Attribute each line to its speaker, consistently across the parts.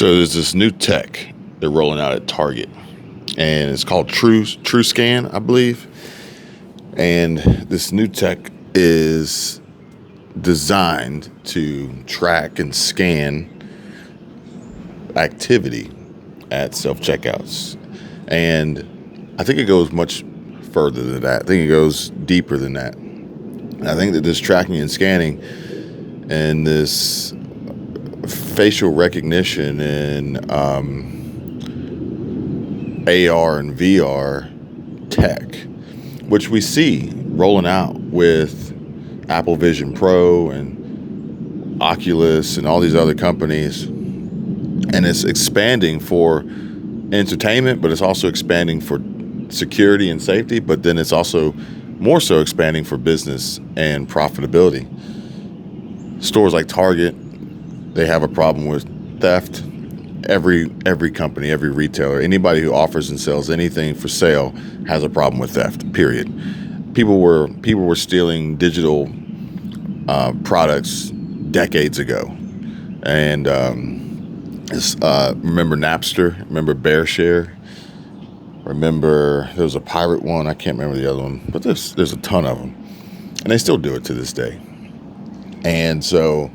Speaker 1: So there's this new tech they're rolling out at Target, and it's called TrueScan, I believe. And this new tech is designed to track and scan activity at self-checkouts. And I think it goes much further than that. I think it goes deeper than that. I think that this tracking and scanning and this facial recognition and AR and VR tech, which we see rolling out with Apple Vision Pro and Oculus and all these other companies. And it's expanding for entertainment, but it's also expanding for security and safety, but then it's also more so expanding for business and profitability. Stores like Target, they have a problem with theft. Every company, every retailer, anybody who offers and sells anything for sale has a problem with theft, period. People were stealing digital products decades ago. And remember Napster? Remember BearShare? Remember there was a pirate one? I can't remember the other one, but there's a ton of them. And they still do it to this day. And so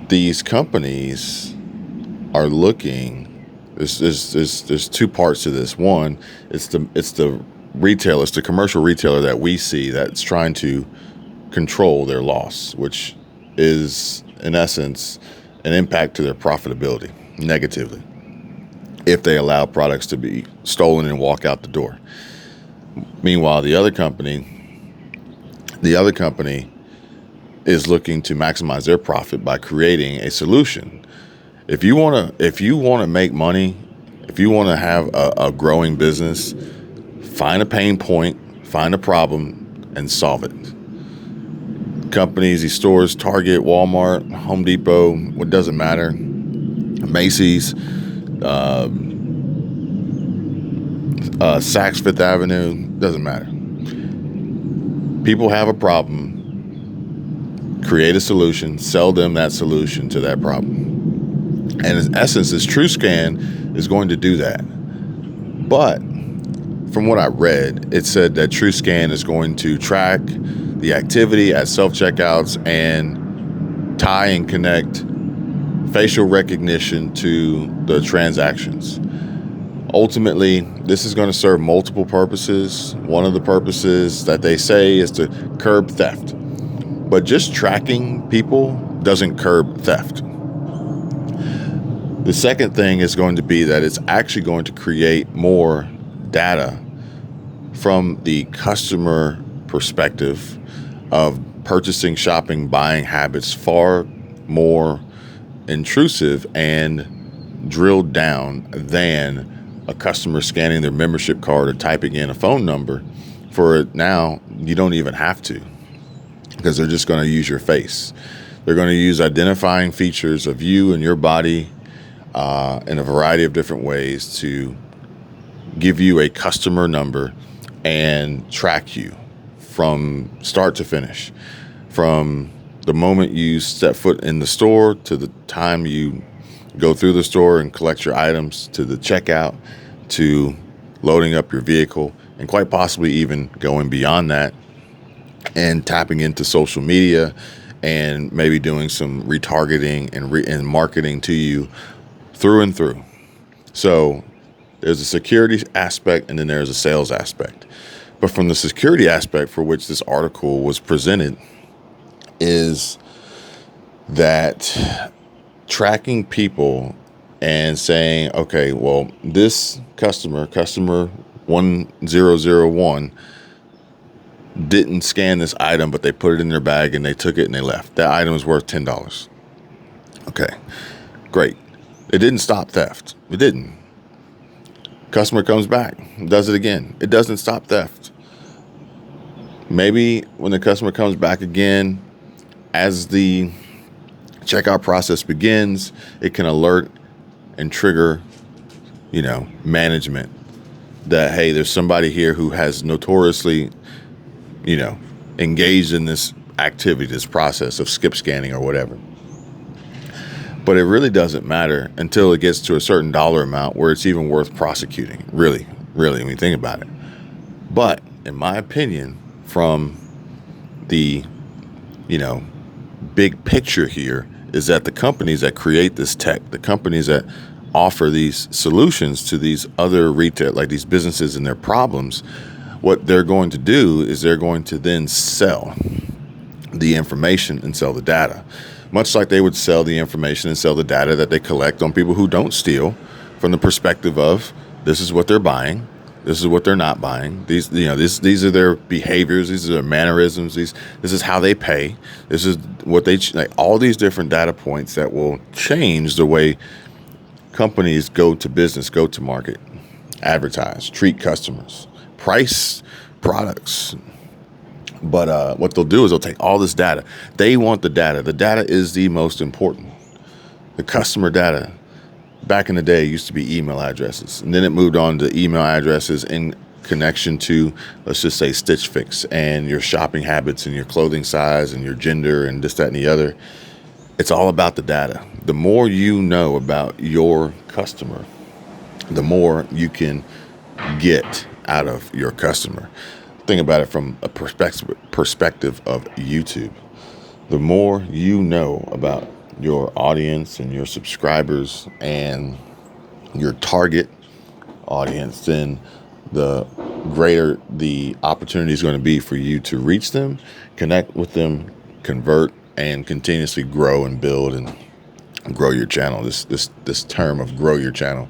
Speaker 1: these companies are looking. There's two parts to this. One, it's the retailer, it's the commercial retailer that we see that's trying to control their loss, which is in essence an impact to their profitability negatively if they allow products to be stolen and walk out the door. Meanwhile, the other company is looking to maximize their profit by creating a solution. If you want to make money, if you want to have a growing business, find a pain point, find a problem, and solve it. Companies, these stores, Target, Walmart, Home Depot, what doesn't matter, Macy's, Saks Fifth Avenue, doesn't matter. People have a problem, create a solution, sell them that solution to that problem. And in essence, this TrueScan is going to do that. But from what I read, it said that TrueScan is going to track the activity at self-checkouts and tie and connect facial recognition to the transactions. Ultimately, this is going to serve multiple purposes. One of the purposes that they say is to curb theft. But just tracking people doesn't curb theft. The second thing is going to be that it's actually going to create more data from the customer perspective of purchasing, shopping, buying habits, far more intrusive and drilled down than a customer scanning their membership card or typing in a phone number. For it now, you don't even have to, because they're just going to use your face. They're going to use identifying features of you and your body in a variety of different ways to give you a customer number and track you from start to finish, from the moment you step foot in the store to the time you go through the store and collect your items, to the checkout, to loading up your vehicle, and quite possibly even going beyond that and tapping into social media and maybe doing some retargeting and marketing to you through and through. So there's a security aspect and then there's a sales aspect. But from the security aspect for which this article was presented is that tracking people and saying, okay, well, this customer 1001, didn't scan this item, but they put it in their bag and they took it and they left. That item is worth $10. Okay, great. It didn't stop theft. It didn't. Customer comes back, does it again. It doesn't stop theft. Maybe when the customer comes back again, as the checkout process begins, it can alert and trigger, management that, hey, there's somebody here who has notoriously, engaged in this activity, this process of skip scanning or whatever. But it really doesn't matter until it gets to a certain dollar amount where it's even worth prosecuting. Really, really, when you think about it. But in my opinion, from the, big picture here, is that the companies that create this tech, the companies that offer these solutions to these other retail, like these businesses and their problems, what they're going to do is they're going to then sell the information and sell the data, much like they would sell the information and sell the data that they collect on people who don't steal, from the perspective of this is what they're buying, this is what they're not buying. These are their behaviors, these are their mannerisms. This is how they pay. This is what they like. All these different data points that will change the way companies go to business, go to market, advertise, treat customers, price products. But what they'll do is they'll take all this data. They want the data. The data is the most important. The customer data, back in the day, used to be email addresses. And then it moved on to email addresses in connection to, let's just say, Stitch Fix and your shopping habits and your clothing size and your gender and this, that, and the other. It's all about the data. The more you know about your customer, the more you can get out of your customer. Think about it from a perspective of YouTube. The more you know about your audience and your subscribers and your target audience, then the greater the opportunity is going to be for you to reach them, connect with them, convert, and continuously grow and build and grow your channel. This term of grow your channel,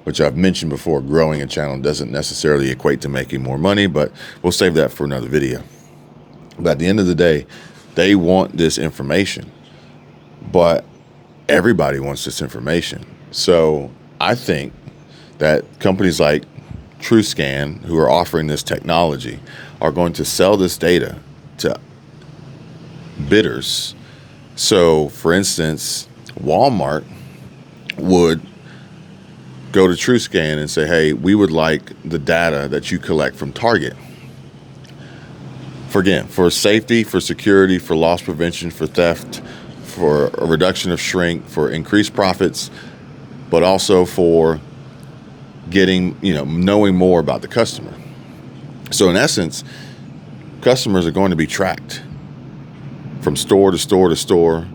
Speaker 1: which I've mentioned before, growing a channel doesn't necessarily equate to making more money, but we'll save that for another video. But at the end of the day, they want this information, but everybody wants this information. So I think that companies like TrueScan, who are offering this technology, are going to sell this data to bidders. So, for instance, Walmart would go to TrueScan and say, hey, we would like the data that you collect from Target. For safety, for security, for loss prevention, for theft, for a reduction of shrink, for increased profits, but also for getting, knowing more about the customer. So in essence, customers are going to be tracked from store to store to store,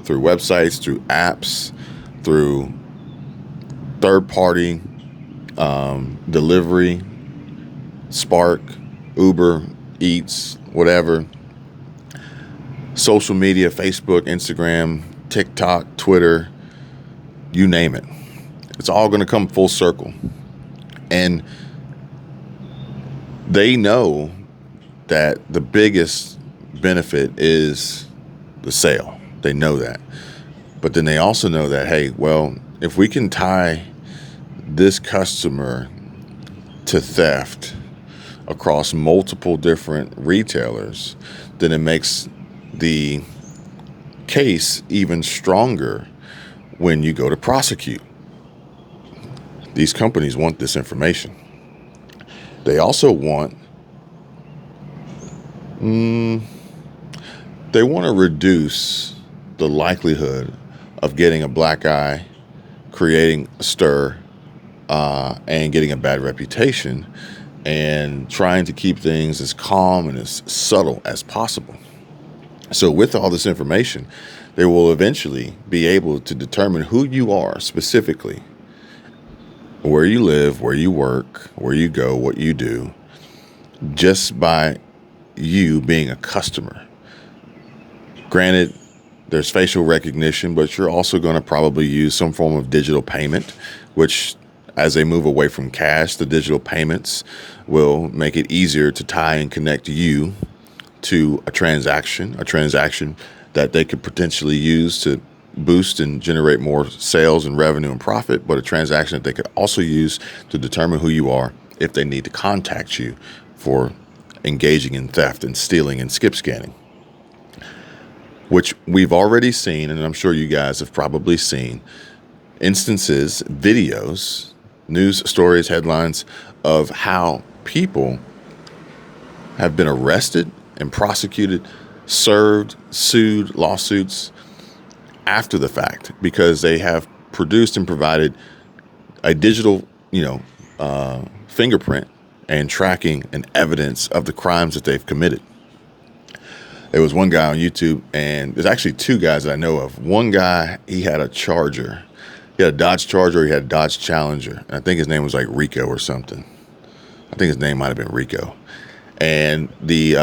Speaker 1: through websites, through apps, through third-party delivery, Spark, Uber Eats, whatever, social media, Facebook, Instagram, TikTok, Twitter, you name it. It's all going to come full circle. And they know that the biggest benefit is the sale. They know that. But then they also know that, hey, well, if we can tie this customer to theft across multiple different retailers, then it makes the case even stronger when you go to prosecute. These companies want this information. They also want they want to reduce the likelihood of getting a black eye, creating a stir, and getting a bad reputation, and trying to keep things as calm and as subtle as possible. So with all this information, they will eventually be able to determine who you are specifically, where you live, where you work, where you go, what you do, just by you being a customer. Granted, there's facial recognition, but you're also going to probably use some form of digital payment, which as they move away from cash, the digital payments will make it easier to tie and connect you to a transaction that they could potentially use to boost and generate more sales and revenue and profit, but a transaction that they could also use to determine who you are if they need to contact you for engaging in theft and stealing and skip scanning, which we've already seen, and I'm sure you guys have probably seen instances, videos, news stories, headlines of how people have been arrested and prosecuted, served, sued, lawsuits after the fact because they have produced and provided a digital, fingerprint and tracking and evidence of the crimes that they've committed. There was one guy on YouTube, and there's actually two guys that I know of. One guy, he had a Charger. He had a Dodge Charger, he had a Dodge Challenger. And I think his name was like Rico or something. I think his name might have been Rico. And the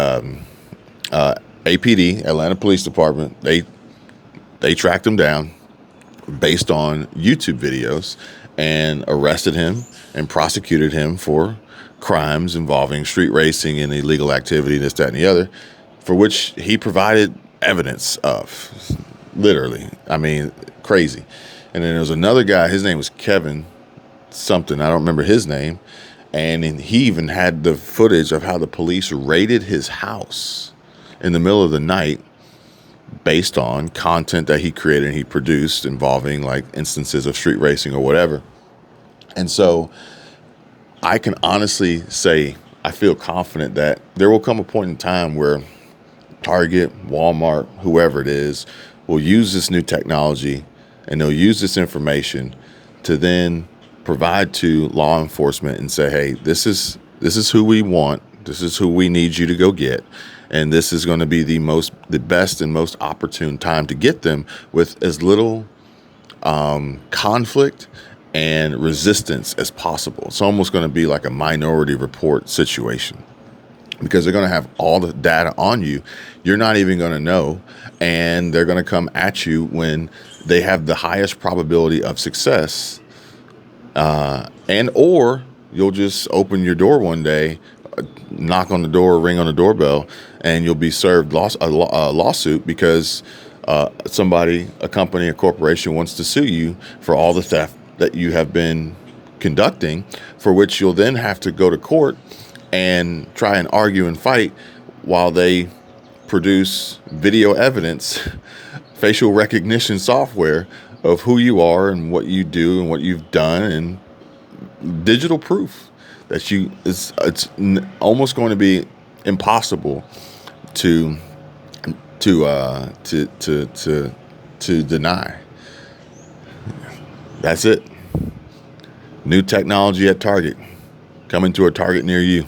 Speaker 1: APD, Atlanta Police Department, they tracked him down based on YouTube videos and arrested him and prosecuted him for crimes involving street racing and illegal activity, this, that, and the other, for which he provided evidence of. Literally. I mean, crazy. And then there was another guy, his name was Kevin something, I don't remember his name, and he even had the footage of how the police raided his house in the middle of the night based on content that he created and he produced involving like instances of street racing or whatever. And so I can honestly say I feel confident that there will come a point in time where Target, Walmart, whoever it is, will use this new technology and they'll use this information to then provide to law enforcement and say, hey, this is who we want. This is who we need you to go get. And this is going to be the best and most opportune time to get them with as little conflict and resistance as possible. It's almost going to be like a Minority Report situation because they're going to have all the data on you. You're not even going to know, and they're going to come at you when they have the highest probability of success, and or you'll just open your door one day, knock on the door, ring on the doorbell, and you'll be served a lawsuit because somebody, a company, a corporation wants to sue you for all the theft that you have been conducting, for which you'll then have to go to court and try and argue and fight while they produce video evidence, facial recognition software of who you are and what you do and what you've done, and digital proof that it's almost going to be impossible to deny. That's it. New technology at Target, coming to a Target near you.